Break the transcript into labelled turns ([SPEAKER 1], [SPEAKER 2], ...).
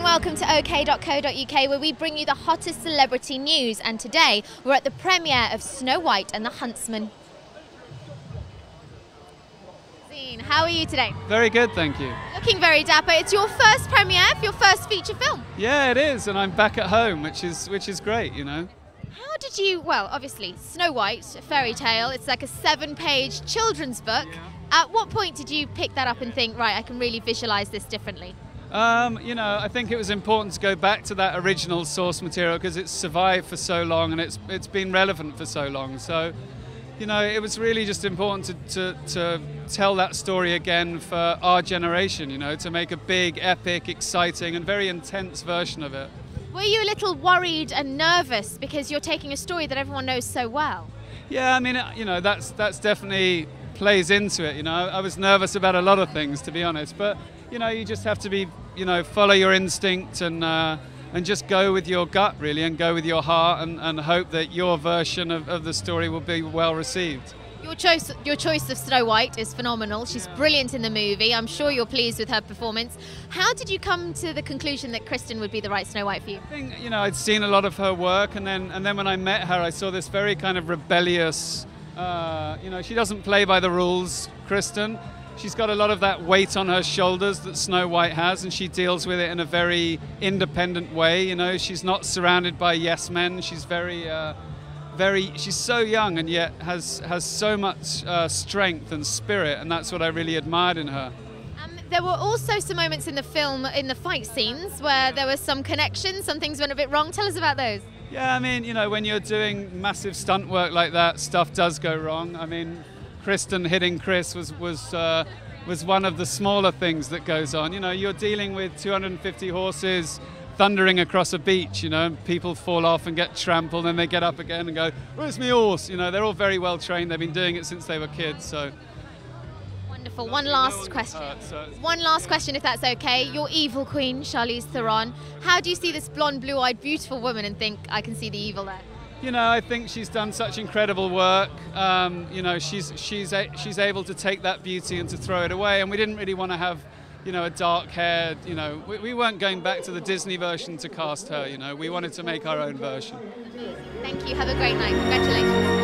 [SPEAKER 1] Welcome to OK.co.uk, where we bring you the hottest celebrity news, and today we're at the premiere of Snow White and the Huntsman. How are you today?
[SPEAKER 2] Very good, thank you.
[SPEAKER 1] Looking very dapper. It's your first premiere for your first feature film.
[SPEAKER 2] Yeah, it is, and I'm back at home, which is great, you know.
[SPEAKER 1] How did you, well, obviously, Snow White, a fairy tale, it's like a 7-page children's book.
[SPEAKER 2] Yeah.
[SPEAKER 1] At what point did you pick that up and think, right, I can really visualize this differently?
[SPEAKER 2] You know, I think it was important to go back to that original source material because it's survived for so long and it's been relevant for so long. So, you know, it was really just important to tell that story again for our generation, you know, to make a big, epic, exciting and very intense version of it.
[SPEAKER 1] Were you a little worried and nervous because you're taking a story that everyone knows so well?
[SPEAKER 2] Yeah, I mean, you know, that's definitely plays into it, you know. I was nervous about a lot of things, to be honest, but, you know, you just have to be, you know, follow your instinct and just go with your gut, really, and go with your heart and hope that your version of the story will be well received.
[SPEAKER 1] Your choice of Snow White is phenomenal. She's brilliant in the movie. I'm sure you're pleased with her performance. How did you come to the conclusion that Kristen would be the right Snow White for you?
[SPEAKER 2] I think, you know, I'd seen a lot of her work, and then when I met her, I saw this very kind of rebellious, you know, she doesn't play by the rules, Kristen. She's got a lot of that weight on her shoulders that Snow White has, and she deals with it in a very independent way. You know, she's not surrounded by yes men. She's she's so young and yet has so much strength and spirit, and that's what I really admired in her.
[SPEAKER 1] There were also some moments in the film, in the fight scenes, where there was some connections, some things went a bit wrong. Tell us about those.
[SPEAKER 2] Yeah, I mean, you know, when you're doing massive stunt work like that, stuff does go wrong. I mean, Kristen hitting Chris was one of the smaller things that goes on. You know, you're dealing with 250 horses thundering across a beach, you know, and people fall off and get trampled, and they get up again and go, "Where's my horse?" You know, they're all very well trained. They've been doing it since they were kids, so.
[SPEAKER 1] Wonderful. One last question. One last question, if that's okay. Your evil queen, Charlize Theron. How do you see this blonde, blue-eyed, beautiful woman and think, I can see the evil there?
[SPEAKER 2] You know, I think she's done such incredible work. You know, she's able to take that beauty and to throw it away. And we didn't really want to have, you know, a dark-haired. You know, we weren't going back to the Disney version to cast her. You know, we wanted to make our own version.
[SPEAKER 1] Thank you. Have a great night. Congratulations.